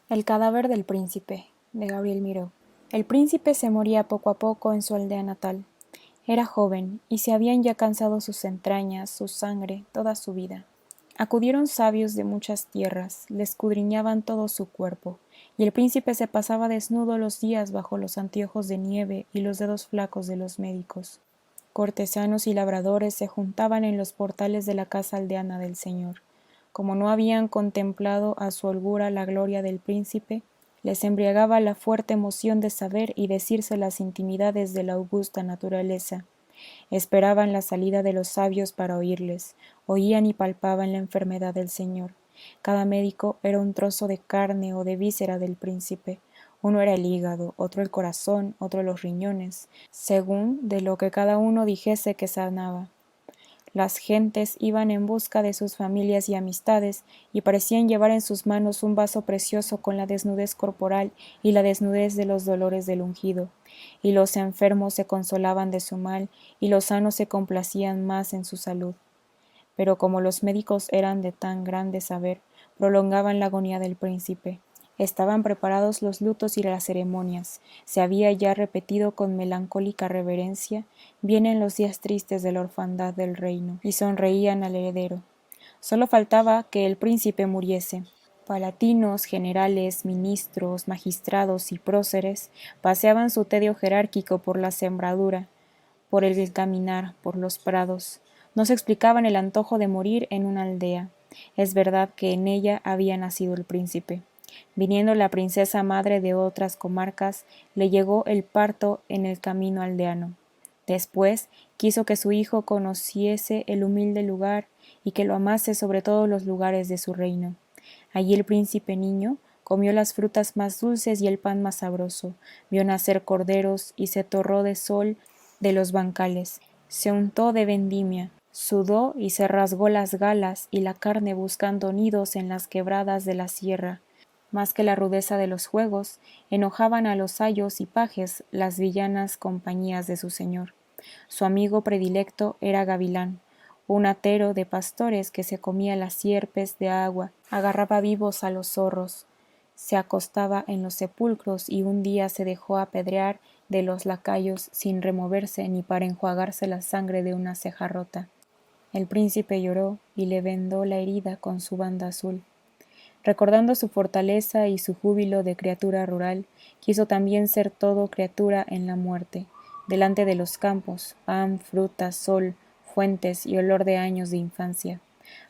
El cadáver del príncipe, de Gabriel Miró. El príncipe se moría poco a poco en su aldea natal. Era joven, y se habían ya cansado sus entrañas, su sangre, toda su vida. Acudieron sabios de muchas tierras, le escudriñaban todo su cuerpo, y el príncipe se pasaba desnudo los días bajo los anteojos de nieve y los dedos flacos de los médicos. Cortesanos y labradores se juntaban en los portales de la casa aldeana del señor. Como no habían contemplado a su holgura la gloria del príncipe, les embriagaba la fuerte emoción de saber y decirse las intimidades de la augusta naturaleza. Esperaban la salida de los sabios para oírles, oían y palpaban la enfermedad del señor. Cada médico era un trozo de carne o de víscera del príncipe. Uno era el hígado, otro el corazón, otro los riñones, según de lo que cada uno dijese que sanaba. Las gentes iban en busca de sus familias y amistades, y parecían llevar en sus manos un vaso precioso con la desnudez corporal y la desnudez de los dolores del ungido. Y los enfermos se consolaban de su mal, y los sanos se complacían más en su salud. Pero como los médicos eran de tan grande saber, prolongaban la agonía del príncipe. Estaban preparados los lutos y las ceremonias. Se había ya repetido con melancólica reverencia: vienen los días tristes de la orfandad del reino, y sonreían al heredero. Solo faltaba que el príncipe muriese. Palatinos, generales, ministros, magistrados y próceres paseaban su tedio jerárquico por la sembradura, por el caminar, por los prados. No se explicaban el antojo de morir en una aldea. Es verdad que en ella había nacido el príncipe. Viniendo la princesa madre de otras comarcas, le llegó el parto en el camino aldeano. Después quiso que su hijo conociese el humilde lugar y que lo amase sobre todos los lugares de su reino. Allí el príncipe niño comió las frutas más dulces y el pan más sabroso, vio nacer corderos y se torró de sol de los bancales, se untó de vendimia, sudó y se rasgó las galas y la carne buscando nidos en las quebradas de la sierra. Más que la rudeza de los juegos, enojaban a los ayos y pajes las villanas compañías de su señor. Su amigo predilecto era Gavilán, un atero de pastores que se comía las sierpes de agua, agarraba vivos a los zorros, se acostaba en los sepulcros y un día se dejó apedrear de los lacayos sin removerse ni para enjuagarse la sangre de una ceja rota. El príncipe lloró y le vendó la herida con su banda azul. Recordando su fortaleza y su júbilo de criatura rural, quiso también ser todo criatura en la muerte, delante de los campos, pan, fruta, sol, fuentes y olor de años de infancia.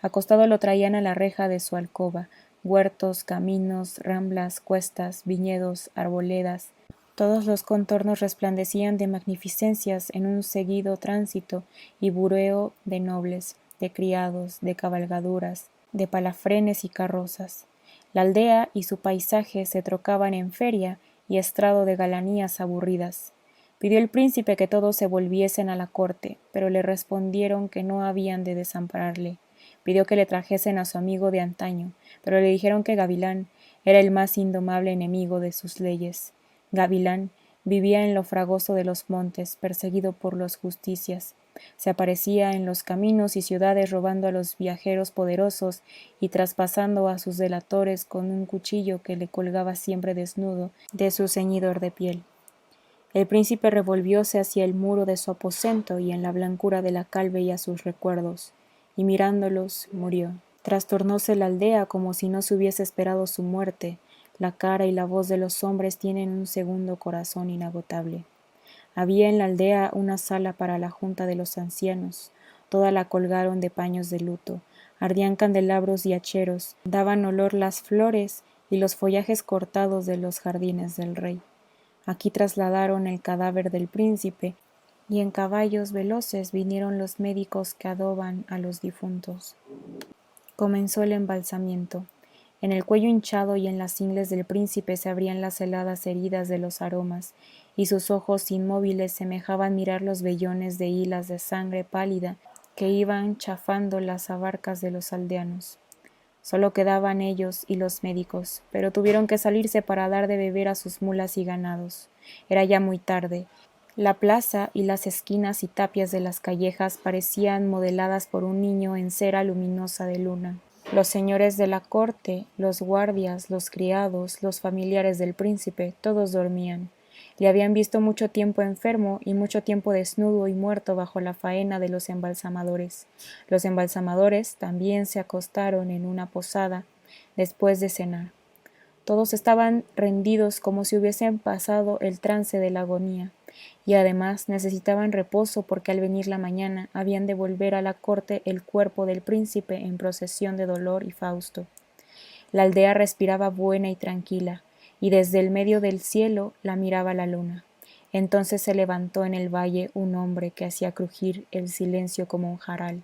Acostado lo traían a la reja de su alcoba, huertos, caminos, ramblas, cuestas, viñedos, arboledas. Todos los contornos resplandecían de magnificencias en un seguido tránsito y bureo de nobles, de criados, de cabalgaduras, de palafrenes y carrozas. La aldea y su paisaje se trocaban en feria y estrado de galanías aburridas. Pidió el príncipe que todos se volviesen a la corte, pero le respondieron que no habían de desampararle. Pidió que le trajesen a su amigo de antaño, pero le dijeron que Gavilán era el más indomable enemigo de sus leyes. Gavilán vivía en lo fragoso de los montes, perseguido por los justicias. Se aparecía en los caminos y ciudades robando a los viajeros poderosos y traspasando a sus delatores con un cuchillo que le colgaba siempre desnudo de su ceñidor de piel. El príncipe revolvióse hacia el muro de su aposento y en la blancura de la cal veía sus recuerdos, y mirándolos murió. Trastornóse la aldea como si no se hubiese esperado su muerte. La cara y la voz de los hombres tienen un segundo corazón inagotable. Había en la aldea una sala para la junta de los ancianos. Toda la colgaron de paños de luto. Ardían candelabros y hacheros. Daban olor las flores y los follajes cortados de los jardines del rey. Aquí trasladaron el cadáver del príncipe, y en caballos veloces vinieron los médicos que adoban a los difuntos. Comenzó el embalsamiento. En el cuello hinchado y en las ingles del príncipe se abrían las heladas heridas de los aromas, y sus ojos inmóviles semejaban mirar los vellones de hilas de sangre pálida que iban chafando las abarcas de los aldeanos. Solo quedaban ellos y los médicos, pero tuvieron que salirse para dar de beber a sus mulas y ganados. Era ya muy tarde. La plaza y las esquinas y tapias de las callejas parecían modeladas por un niño en cera luminosa de luna. Los señores de la corte, los guardias, los criados, los familiares del príncipe, todos dormían. Le habían visto mucho tiempo enfermo y mucho tiempo desnudo y muerto bajo la faena de los embalsamadores. Los embalsamadores también se acostaron en una posada después de cenar. Todos estaban rendidos como si hubiesen pasado el trance de la agonía, y además necesitaban reposo porque al venir la mañana habían de volver a la corte el cuerpo del príncipe en procesión de dolor y fausto. La aldea respiraba buena y tranquila, y desde el medio del cielo la miraba la luna. Entonces se levantó en el valle un hombre que hacía crujir el silencio como un jaral.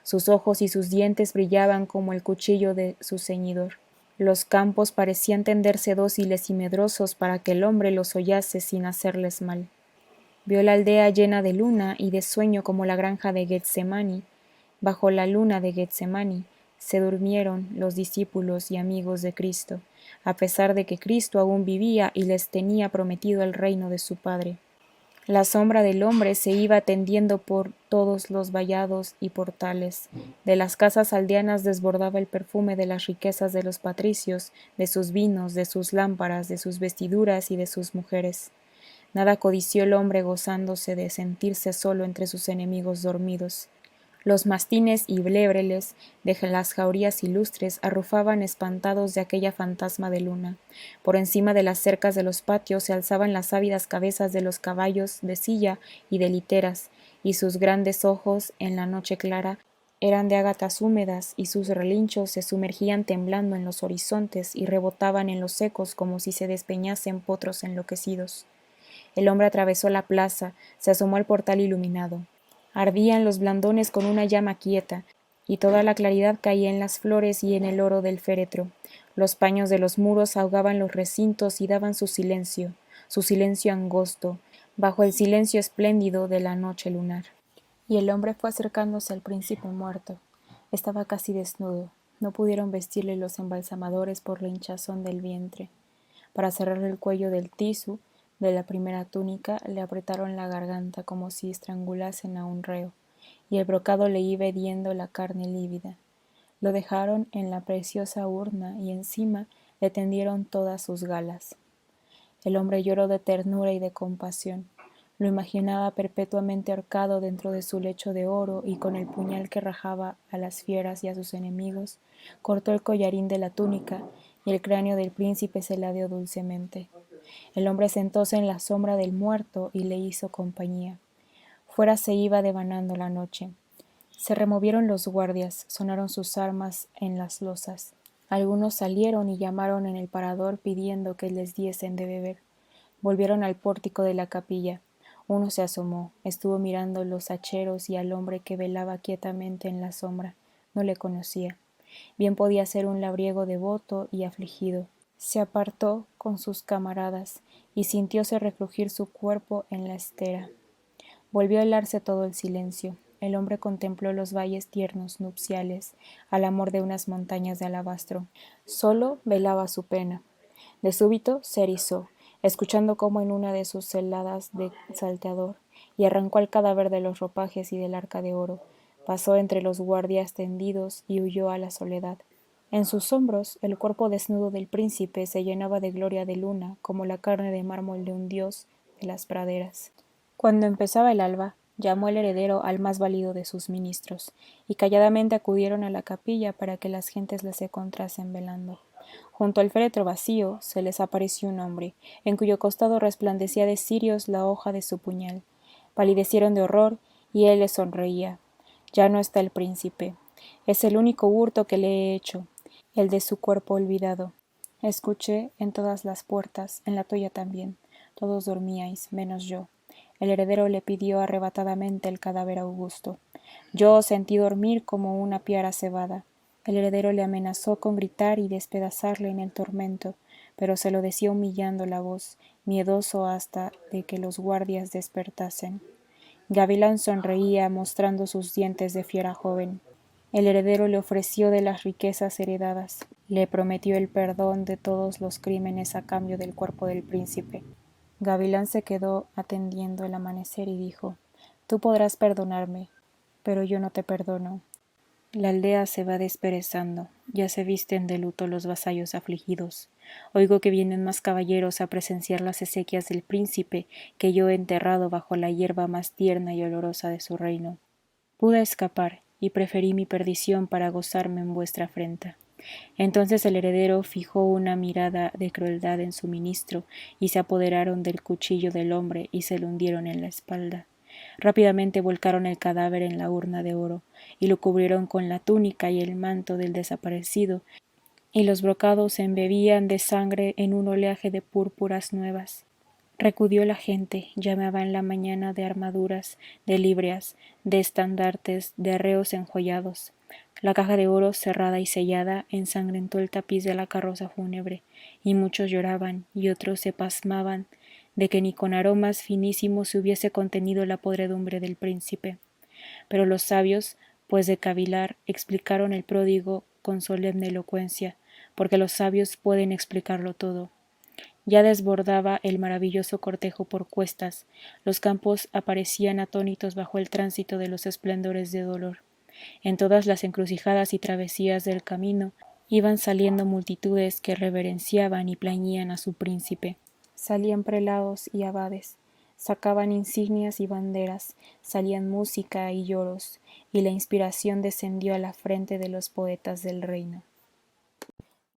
Sus ojos y sus dientes brillaban como el cuchillo de su ceñidor. Los campos parecían tenderse dóciles y medrosos para que el hombre los hollase sin hacerles mal. Vio la aldea llena de luna y de sueño como la granja de Getsemani. Bajo la luna de Getsemani se durmieron los discípulos y amigos de Cristo, a pesar de que Cristo aún vivía y les tenía prometido el reino de su Padre. La sombra del hombre se iba tendiendo por todos los vallados y portales. De las casas aldeanas desbordaba el perfume de las riquezas de los patricios, de sus vinos, de sus lámparas, de sus vestiduras y de sus mujeres. Nada codició el hombre gozándose de sentirse solo entre sus enemigos dormidos. Los mastines y lebreles de las jaurías ilustres arrufaban espantados de aquella fantasma de luna. Por encima de las cercas de los patios se alzaban las ávidas cabezas de los caballos de silla y de literas, y sus grandes ojos, en la noche clara, eran de ágatas húmedas, y sus relinchos se sumergían temblando en los horizontes y rebotaban en los ecos como si se despeñasen potros enloquecidos. El hombre atravesó la plaza, se asomó al portal iluminado. Ardían los blandones con una llama quieta, y toda la claridad caía en las flores y en el oro del féretro. Los paños de los muros ahogaban los recintos y daban su silencio angosto, bajo el silencio espléndido de la noche lunar. Y el hombre fue acercándose al príncipe muerto. Estaba casi desnudo. No pudieron vestirle los embalsamadores por la hinchazón del vientre. Para cerrarle el cuello del tisú de la primera túnica le apretaron la garganta como si estrangulasen a un reo, y el brocado le iba hediendo la carne lívida. Lo dejaron en la preciosa urna y encima le tendieron todas sus galas. El hombre lloró de ternura y de compasión. Lo imaginaba perpetuamente ahorcado dentro de su lecho de oro y con el puñal que rajaba a las fieras y a sus enemigos, cortó el collarín de la túnica y el cráneo del príncipe se ladeó dulcemente. El hombre sentóse en la sombra del muerto y le hizo compañía. Fuera se iba devanando la noche. Se removieron los guardias, sonaron sus armas en las losas. Algunos salieron y llamaron en el parador pidiendo que les diesen de beber. Volvieron al pórtico de la capilla. Uno se asomó, estuvo mirando los hacheros y al hombre que velaba quietamente en la sombra. No le conocía. Bien podía ser un labriego devoto y afligido. Se apartó con sus camaradas y sintióse recrujir su cuerpo en la estera. Volvió a helarse todo el silencio. El hombre contempló los valles tiernos nupciales, al amor de unas montañas de alabastro. Solo velaba su pena. De súbito se erizó, escuchando como en una de sus celadas de salteador, y arrancó al cadáver de los ropajes y del arca de oro. Pasó entre los guardias tendidos y huyó a la soledad. En sus hombros el cuerpo desnudo del príncipe se llenaba de gloria de luna, como la carne de mármol de un dios de las praderas. Cuando empezaba el alba, llamó el heredero al más válido de sus ministros, y calladamente acudieron a la capilla para que las gentes les encontrasen velando. Junto al féretro vacío se les apareció un hombre, en cuyo costado resplandecía de cirios la hoja de su puñal. Palidecieron de horror, y él les sonreía. Ya no está el príncipe. Es el único hurto que le he hecho, el de su cuerpo olvidado. Escuché en todas las puertas, en la tuya también. Todos dormíais, menos yo. El heredero le pidió arrebatadamente el cadáver augusto. Yo sentí dormir como una piara cebada. El heredero le amenazó con gritar y despedazarle en el tormento, pero se lo decía humillando la voz, miedoso hasta de que los guardias despertasen. Gavilán sonreía mostrando sus dientes de fiera joven. El heredero le ofreció de las riquezas heredadas. Le prometió el perdón de todos los crímenes a cambio del cuerpo del príncipe. Gavilán se quedó atendiendo el amanecer y dijo: Tú podrás perdonarme, pero yo no te perdono. La aldea se va desperezando, ya se visten de luto los vasallos afligidos. Oigo que vienen más caballeros a presenciar las exequias del príncipe que yo he enterrado bajo la hierba más tierna y olorosa de su reino. Pude escapar, y preferí mi perdición para gozarme en vuestra afrenta. Entonces el heredero fijó una mirada de crueldad en su ministro, y se apoderaron del cuchillo del hombre y se lo hundieron en la espalda. Rápidamente volcaron el cadáver en la urna de oro, y lo cubrieron con la túnica y el manto del desaparecido, y los brocados se embebían de sangre en un oleaje de púrpuras nuevas. Recudió la gente, llamaba en la mañana de armaduras, de librias, de estandartes, de arreos enjollados. La caja de oro, cerrada y sellada, ensangrentó el tapiz de la carroza fúnebre, y muchos lloraban, y otros se pasmaban de que ni con aromas finísimos se hubiese contenido la podredumbre del príncipe. Pero los sabios, pues de cavilar, explicaron el pródigo con solemne elocuencia, porque los sabios pueden explicarlo todo. Ya desbordaba el maravilloso cortejo por cuestas, los campos aparecían atónitos bajo el tránsito de los esplendores de dolor. En todas las encrucijadas y travesías del camino iban saliendo multitudes que reverenciaban y plañían a su príncipe. Salían prelados y abades, sacaban insignias y banderas, salían música y lloros, y la inspiración descendió a la frente de los poetas del reino.